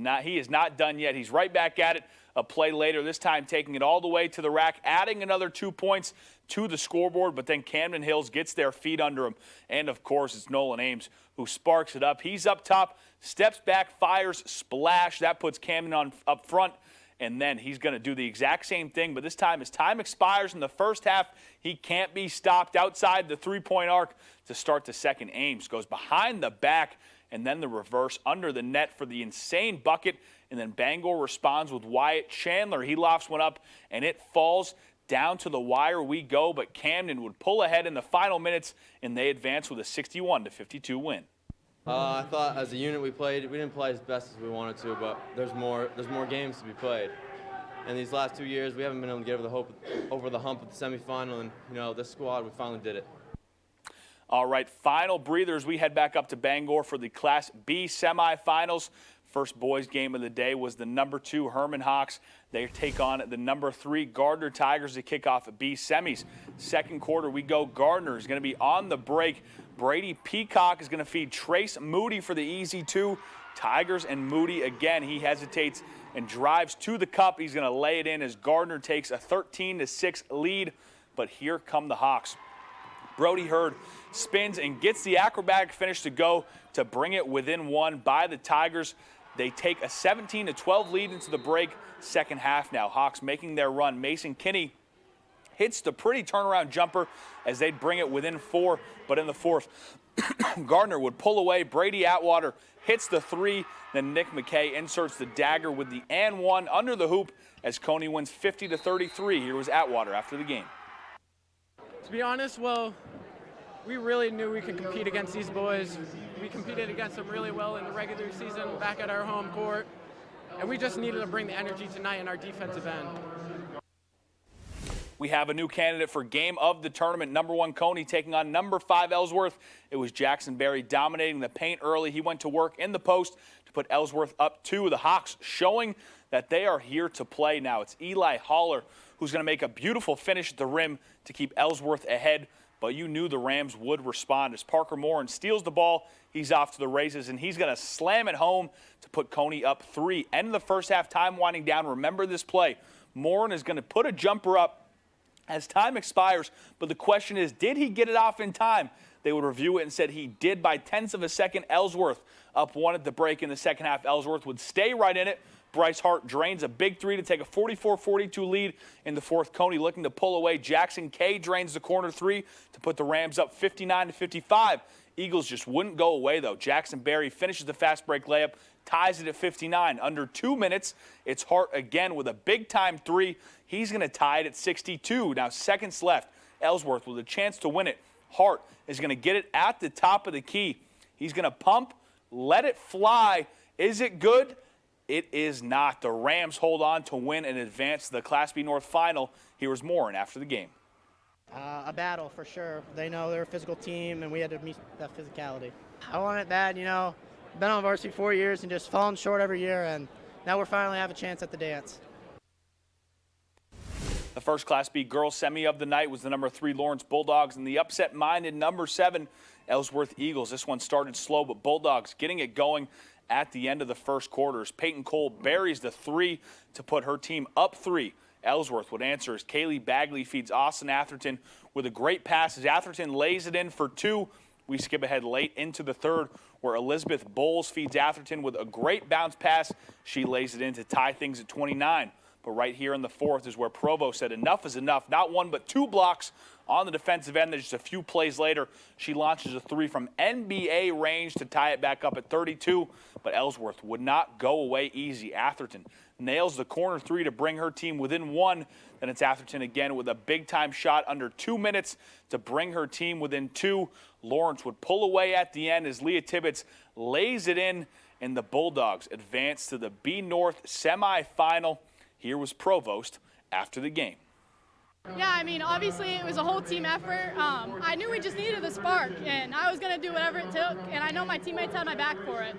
not done yet. He's right back at it a play later, this time taking it all the way to the rack, adding another 2 points to the scoreboard, but then Camden Hills gets their feet under him. And, of course, it's Nolan Ames who sparks it up. He's up top, steps back, fires, splash. That puts Camden up front, and then he's going to do the exact same thing, but this time as time expires in the first half, he can't be stopped outside the 3-point arc to start the second. Ames goes behind the back, and then the reverse under the net for the insane bucket. And then Bangor responds with Wyatt Chandler. He lofts one up, and it falls down to the wire we go. But Camden would pull ahead in the final minutes, and they advance with a 61-52 win. I thought as a unit we didn't play as best as we wanted to, but there's more games to be played. And these last 2 years, we haven't been able to get over the hump of the semifinal, and this squad, we finally did it. All right, final breathers. We head back up to Bangor for the Class B semifinals. First boys game of the day was the number 2 Herman Hawks. They take on the number 3 Gardner Tigers to kick off B semis. Second quarter, we go. Gardner is going to be on the break. Brady Peacock is going to feed Trace Moody for the easy 2. Tigers and Moody again. He hesitates and drives to the cup. He's going to lay it in as Gardner takes a 13-6 lead. But here come the Hawks. Brody Hurd spins and gets the acrobatic finish to go to bring it within 1 by the Tigers. They take a 17-12 lead into the break. Second half now. Hawks making their run. Mason Kinney hits the pretty turnaround jumper as they'd bring it within 4. But in the fourth, Gardner would pull away. Brady Atwater hits the 3. Then Nick McKay inserts the dagger with the and 1 under the hoop as Coney wins 50-33. Here was Atwater after the game. To be honest, well, we really knew we could compete against these boys. We competed against them really well in the regular season back at our home court, and we just needed to bring the energy tonight in our defensive end. We have a new candidate for game of the tournament. Number 1 Coney taking on number 5 Ellsworth. It was Jackson Berry dominating the paint early. He went to work in the post to put Ellsworth up 2. The Hawks showing that they are here to play now. It's Eli Haller who's going to make a beautiful finish at the rim to keep Ellsworth ahead. But you knew the Rams would respond as Parker Morin steals the ball. He's off to the races, and he's going to slam it home to put Coney up 3. End of the first half, time winding down. Remember this play. Morin is going to put a jumper up as time expires, but the question is, did he get it off in time? They would review it and said he did by tenths of a second. Ellsworth up 1 at the break in the second half. Ellsworth would stay right in it. Bryce Hart drains a big 3 to take a 44-42 lead in the fourth. Coney looking to pull away. Jackson K drains the corner 3 to put the Rams up 59-55. Eagles just wouldn't go away, though. Jackson Berry finishes the fast break layup, ties it at 59. Under 2 minutes, it's Hart again with a big-time 3. He's going to tie it at 62. Now, seconds left. Ellsworth with a chance to win it. Hart is going to get it at the top of the key. He's going to pump, let it fly. Is it good? It is not. The Rams hold on to win and advance to the Class B North final. Here is Morin after the game. A battle for sure. They know they're a physical team, and we had to meet that physicality. I want it bad, been on varsity 4 years and just falling short every year, and now we're finally have a chance at the dance. The first Class B girls semi of the night was the number 3 Lawrence Bulldogs and the upset-minded number 7 Ellsworth Eagles. This one started slow, but Bulldogs getting it going at the end of the first quarters. Peyton Cole buries the 3 to put her team up 3. Ellsworth would answer as Kaylee Bagley feeds Austin Atherton with a great pass as Atherton lays it in for 2. We skip ahead late into the third where Elizabeth Bowles feeds Atherton with a great bounce pass. She lays it in to tie things at 29. But right here in the fourth is where Provo said enough is enough. Not 1 but 2 blocks on the defensive end. Then just a few plays later, she launches a 3 from NBA range to tie it back up at 32. But Ellsworth would not go away easy. Atherton nails the corner 3 to bring her team within 1. Then it's Atherton again with a big-time shot under 2 minutes to bring her team within 2. Lawrence would pull away at the end as Leah Tibbetts lays it in, and the Bulldogs advance to the B North semifinal. Here was Provost after the game. Yeah, obviously it was a whole team effort. I knew we just needed the spark, and I was going to do whatever it took, and I know my teammates had my back for it.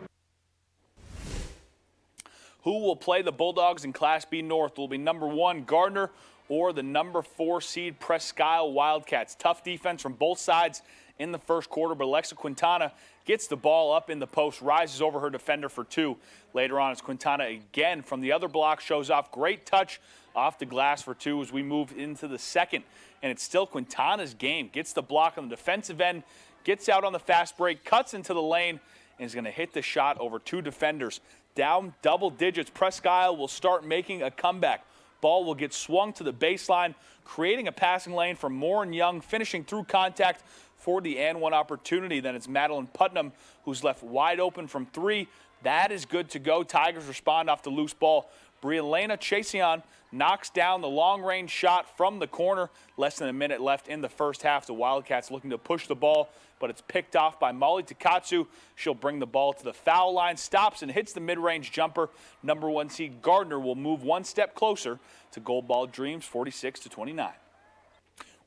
Who will play the Bulldogs in Class B North? Will be number 1 Gardner or the number 4 seed Presque Isle Wildcats. Tough defense from both sides in the first quarter, but Alexa Quintana gets the ball up in the post, rises over her defender for 2. Later on, as Quintana again from the other block shows off. Great touch off the glass for 2 as we move into the second. And it's still Quintana's game. Gets the block on the defensive end, gets out on the fast break, cuts into the lane, and is going to hit the shot over 2 defenders. Down double digits, Presque Isle will start making a comeback. Ball will get swung to the baseline, creating a passing lane for Moore and Young, finishing through contact for the and 1 opportunity. Then it's Madeline Putnam who's left wide open from 3. That is good to go. Tigers respond off the loose ball. Brielena Chasion knocks down the long-range shot from the corner. Less than a minute left in the first half. The Wildcats looking to push the ball, but it's picked off by Molly Takatsu. She'll bring the ball to the foul line, stops and hits the mid-range jumper. Number 1 seed Gardner will move 1 step closer to Gold Ball Dreams, 46-29.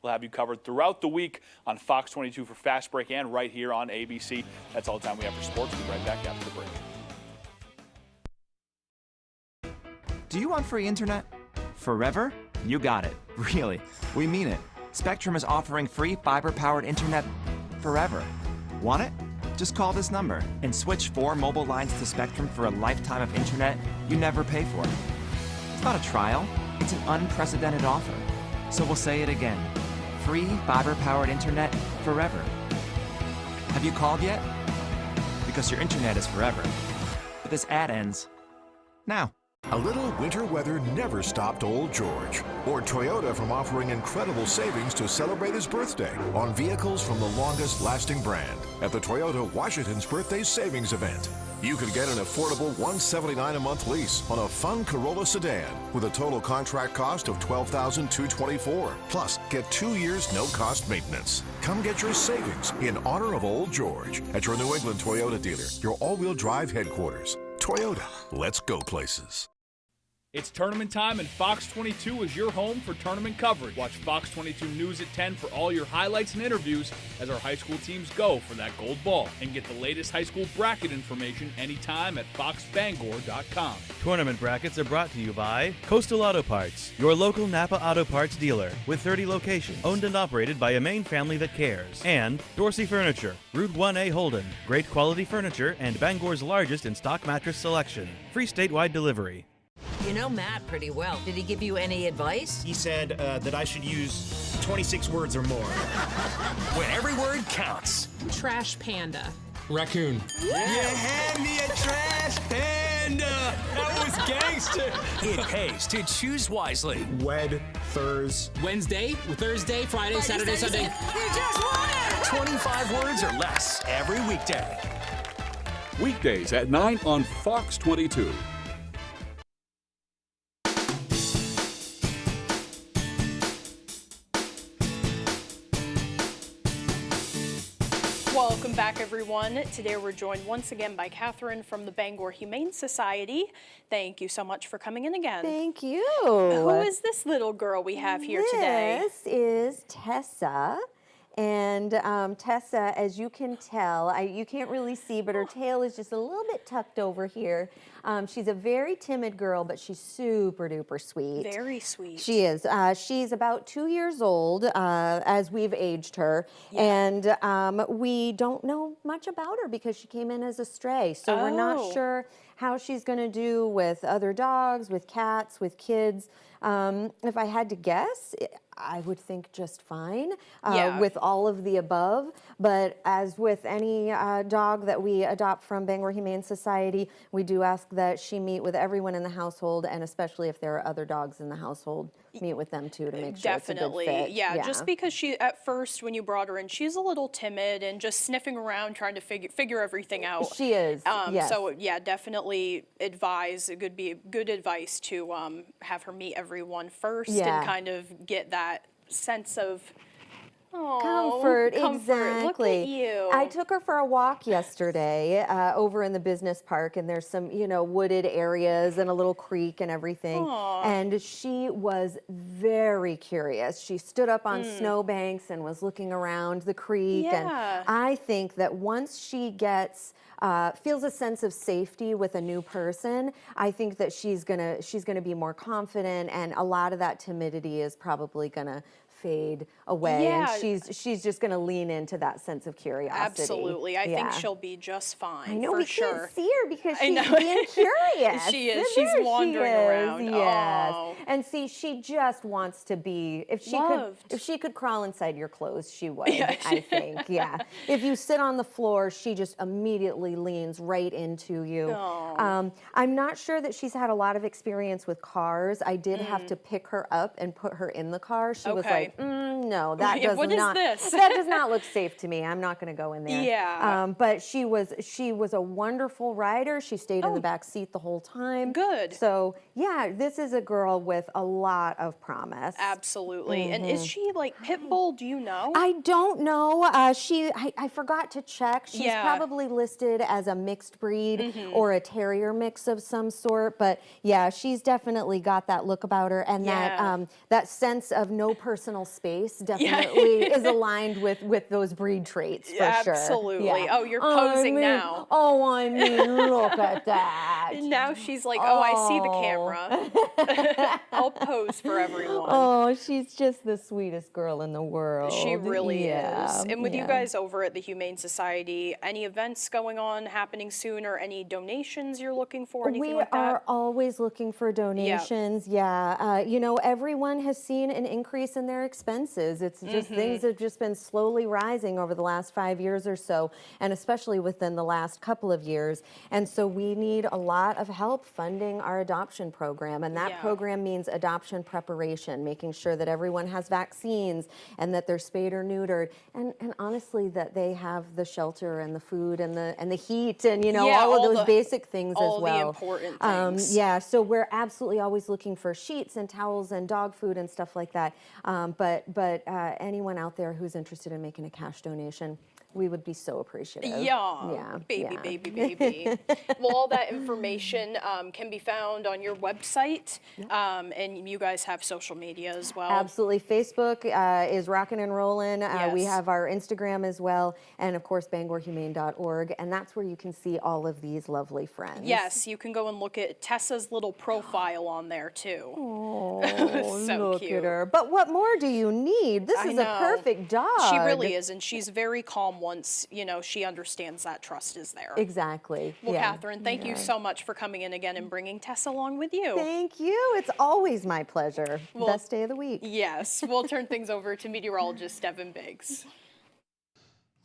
We'll have you covered throughout the week on Fox 22 for Fast Break and right here on ABC. That's all the time we have for sports. We'll be right back after the break. Do you want free internet? Forever? You got it. Really. We mean it. Spectrum is offering free fiber-powered internet forever. Want it? Just call this number and switch 4 mobile lines to Spectrum for a lifetime of internet you never pay for. It's not a trial. It's an unprecedented offer. So we'll say it again. Free fiber-powered internet forever. Have you called yet? Because your internet is forever. But this ad ends now. A little winter weather never stopped Old George or Toyota from offering incredible savings to celebrate his birthday on vehicles from the longest-lasting brand at the Toyota Washington's Birthday Savings Event. You could get an affordable $179 a month lease on a fun Corolla sedan with a total contract cost of $12,224. Plus, get 2 years no-cost maintenance. Come get your savings in honor of Old George at your New England Toyota dealer, your all-wheel drive headquarters. Toyota, let's go places. It's tournament time, and Fox 22 is your home for tournament coverage. Watch Fox 22 News at 10 for all your highlights and interviews as our high school teams go for that gold ball. And get the latest high school bracket information anytime at foxbangor.com. Tournament brackets are brought to you by Coastal Auto Parts, your local Napa Auto Parts dealer with 30 locations, owned and operated by a Maine family that cares. And Dorsey Furniture, Route 1A Holden, great quality furniture and Bangor's largest in-stock mattress selection. Free statewide delivery. You know Matt pretty well. Did he give you any advice? He said that I should use 26 words or more. When every word counts. Trash panda. Raccoon. Yeah, hand me a trash panda. That was gangster. It pays to choose wisely. Wednesday, Thursday, Friday, Saturday, Sunday. You just won it! 25 words or less every weekday. Weekdays at 9 on Fox 22. Welcome back, everyone. Today we're joined once again by Catherine from the Bangor Humane Society. Thank you so much for coming in again. Thank you. Who is this little girl we have here today? This is Tessa. And Tessa, as you can tell, you can't really see, but her tail is just a little bit tucked over here. She's a very timid girl, but she's super duper sweet. Very sweet. She is. She's about 2 years old as we've aged her. Yeah. And we don't know much about her because she came in as a stray. So we're not sure how she's going to do with other dogs, with cats, with kids. If I had to guess, I would think just fine with all of the above. But as with any dog that we adopt from Bangor Humane Society, we do ask that she meet with everyone in the household, and especially if there are other dogs in the household, meet with them too to make sure Definitely. it's a good fit. Yeah, just because she, at first, when you brought her in, she's a little timid and just sniffing around trying to figure everything out. She is, yes. So, yeah, definitely advise, it could be good advice to have her meet everyone first and kind of get that sense of comfort. Exactly. Look at you. I took her for a walk yesterday over in the business park, and there's some, wooded areas and a little creek and everything. Aww. And she was very curious. She stood up on snowbanks and was looking around the creek. Yeah. And I think that once she gets feels a sense of safety with a new person, I think that she's gonna be more confident, and a lot of that timidity is probably gonna fade away, and she's just going to lean into that sense of curiosity. Absolutely. I think she'll be just fine. I know, for we sure. Can't see her because she's being curious. She is. She's wandering around. Yes. Oh. And see, she just wants to be, if she could crawl inside your clothes, she would, I think. Yeah. If you sit on the floor, she just immediately leans right into you. I'm not sure that she's had a lot of experience with cars. I did have to pick her up and put her in the car. She was like, no, that does not. That does not look safe to me. I'm not going to go in there. Yeah. But she was a wonderful rider. She stayed in the back seat the whole time. Good. So yeah, this is a girl with a lot of promise. Absolutely. And is she like pit bull? Do you know? I don't know. I forgot to check. She's probably listed as a mixed breed or a terrier mix of some sort. But yeah, she's definitely got that look about her, and that sense of no personal space definitely is aligned with those breed traits for sure. Absolutely. Yeah. Oh, you're posing now. I mean, look at that. Now she's like, I see the camera. I'll pose for everyone. Oh, she's just the sweetest girl in the world. She really is. And with you guys over at the Humane Society, any events going on happening soon, or any donations you're looking for, anything like that? We are always looking for donations. Yeah. Everyone has seen an increase in their expenses. It's just things have just been slowly rising over the last 5 years or so, and especially within the last couple of years. And so we need a lot of help funding our adoption program. And that program means adoption preparation, making sure that everyone has vaccines and that they're spayed or neutered, and honestly that they have the shelter and the food and the heat and all of those basic things as well. All the important things. So we're absolutely always looking for sheets and towels and dog food and stuff like that. But anyone out there who's interested in making a cash donation, we would be so appreciative. Baby. Well, all that information can be found on your website, and you guys have social media as well. Absolutely. Facebook is rocking and rolling. We have our Instagram as well, and of course bangorhumane.org, and that's where you can see all of these lovely friends. Yes, you can go and look at Tessa's little profile on there too. Oh, so look cute. at her. But what more do you need? This is a perfect dog. She really is, and she's very calm once she understands that trust is there. Exactly. Well, Catherine, thank you so much for coming in again and bringing Tessa along with you. Thank you. It's always my pleasure. Best day of the week. Yes. We'll turn things over to meteorologist Devin Biggs.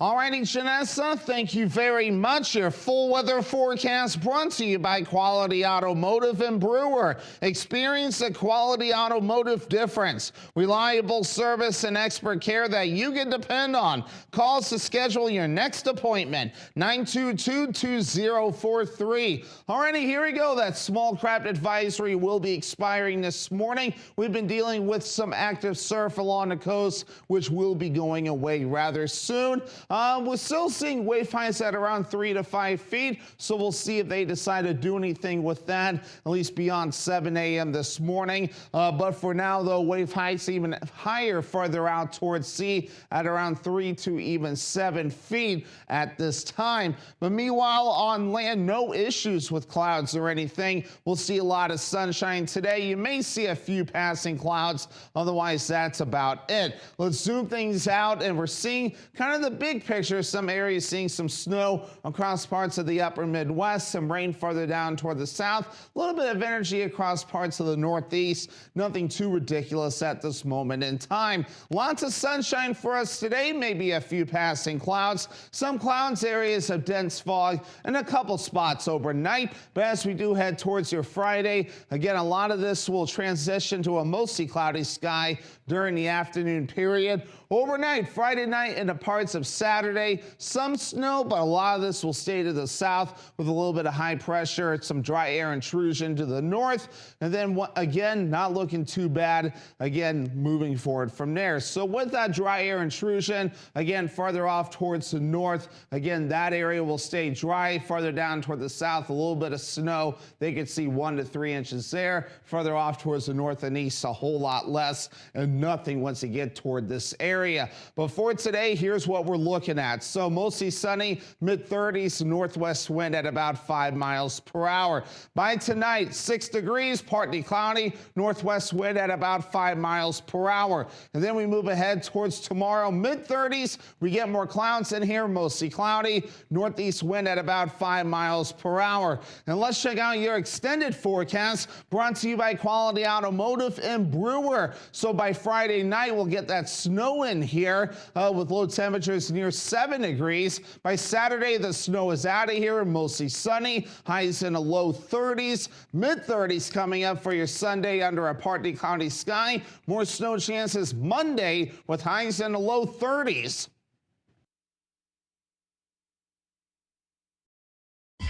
All righty, Janessa, thank you very much. Your full weather forecast brought to you by Quality Automotive and Brewer. Experience the Quality Automotive difference. Reliable service and expert care that you can depend on. Call us to schedule your next appointment, 922-2043. All righty, here we go. That small craft advisory will be expiring this morning. We've been dealing with some active surf along the coast, which will be going away rather soon. We're still seeing wave heights at around 3 to 5 feet, so we'll see if they decide to do anything with that, at least beyond 7 a.m. this morning. But for now, though, wave heights even higher further out towards sea at around 3 to even 7 feet at this time. But meanwhile, on land, no issues with clouds or anything. We'll see a lot of sunshine today. You may see a few passing clouds. Otherwise, that's about it. Let's zoom things out, and we're seeing kind of the big picture. Some areas seeing some snow across parts of the upper Midwest, some rain further down toward the south, a little bit of energy across parts of the Northeast. Nothing too ridiculous at this moment in time. Lots of sunshine for us today, maybe a few passing clouds, some clouds areas of dense fog, and a couple spots overnight. But as we do head towards your Friday, again, a lot of this will transition to a mostly cloudy sky during the afternoon period. Overnight, Friday night into parts of Saturday, some snow, but a lot of this will stay to the south with a little bit of high pressure, some dry air intrusion to the north, and then again, not looking too bad, again, moving forward from there. So with that dry air intrusion, again, farther off towards the north, again, that area will stay dry. Farther down toward the south, a little bit of snow. They could see 1 to 3 inches there. Further off towards the north and east, a whole lot less, and nothing once you get toward this area. But for today, here's what we're looking at. So mostly sunny, mid-30s, northwest wind at about 5 miles per hour. By tonight, 6 degrees, partly cloudy, northwest wind at about 5 miles per hour. And then we move ahead towards tomorrow, mid-30s. We get more clouds in here, mostly cloudy, northeast wind at about 5 miles per hour. And let's check out your extended forecast brought to you by Quality Automotive and Brewer. So by Friday night, we'll get that snow in here with low temperatures near 7 degrees. By Saturday, the snow is out of here and mostly sunny. Highs in the low 30s, mid-30s coming up for your Sunday under a partly cloudy sky. More snow chances Monday with highs in the low 30s.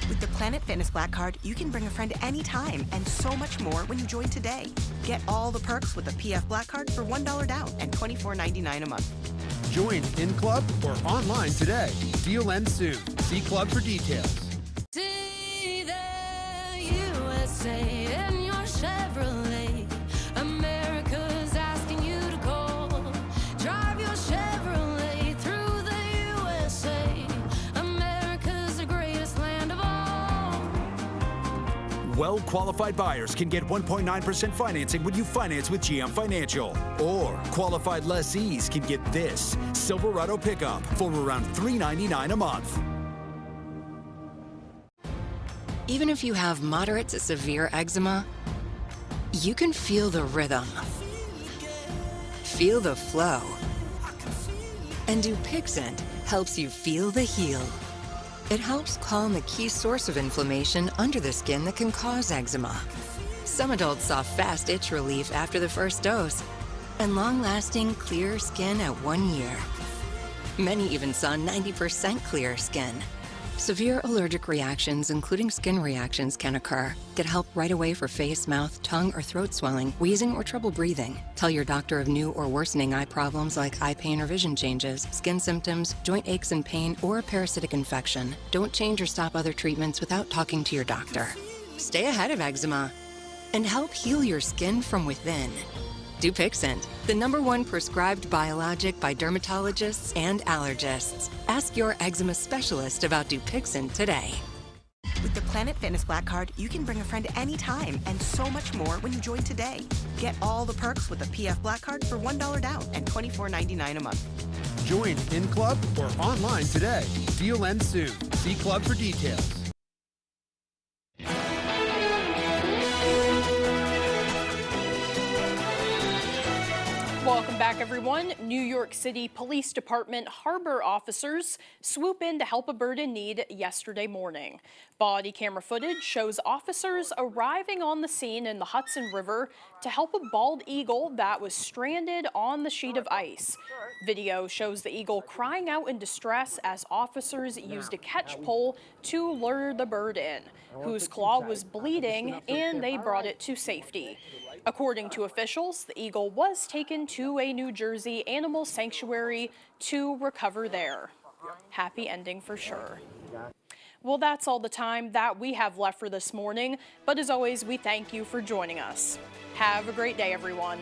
With the Planet Fitness Black Card, you can bring a friend anytime and so much more when you join today. Get all the perks with the PF Black Card for $1 down and $24.99 a month. Join in club or online today. Deal ends soon. See club for details. See the USA in your Chevrolet. America's asking you to call. Drive your Chevrolet through the USA. America's the greatest land of all. Well-qualified buyers can get 1.9% financing when you finance with GM Financial. Or qualified lessees can get this Silverado pickup for around $399 a month. Even if you have moderate to severe eczema, you can feel the rhythm, feel the flow. And Dupixent helps you feel the heal. It helps calm the key source of inflammation under the skin that can cause eczema. Some adults saw fast itch relief after the first dose and long-lasting clear skin at 1 year. Many even saw 90% clear skin. Severe allergic reactions, including skin reactions, can occur. Get help right away for face, mouth, tongue, or throat swelling, wheezing, or trouble breathing. Tell your doctor of new or worsening eye problems like eye pain or vision changes, skin symptoms, joint aches and pain, or a parasitic infection. Don't change or stop other treatments without talking to your doctor. Stay ahead of eczema and help heal your skin from within. Dupixent, the #1 prescribed biologic by dermatologists and allergists. Ask your eczema specialist about Dupixent today. With the Planet Fitness Black Card, you can bring a friend anytime and so much more when you join today. Get all the perks with the PF Black Card for $1 down and $24.99 a month. Join in club or online today. Deal ends soon. See club for details. Welcome back, everyone. New York City Police Department harbor officers swoop in to help a bird in need yesterday morning. Body camera footage shows officers arriving on the scene in the Hudson River to help a bald eagle that was stranded on the sheet of ice. Video shows the eagle crying out in distress as officers used a catch pole to lure the bird in, whose claw was bleeding, and they brought it to safety. According to officials, the eagle was taken to a New Jersey animal sanctuary to recover there. Happy ending for sure. Well, that's all the time that we have left for this morning, but as always, we thank you for joining us. Have a great day, everyone.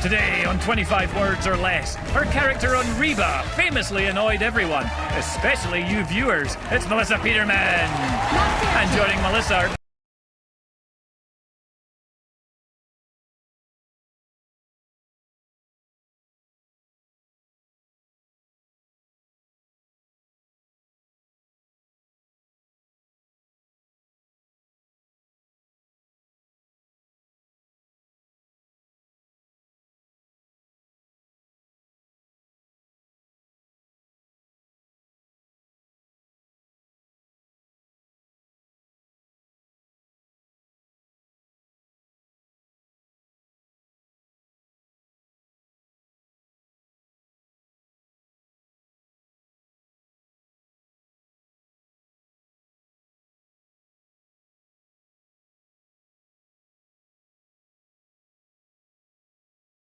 Today on 25 Words or Less, her character on Reba famously annoyed everyone, especially you viewers. It's Melissa Peterman. And joining Melissa...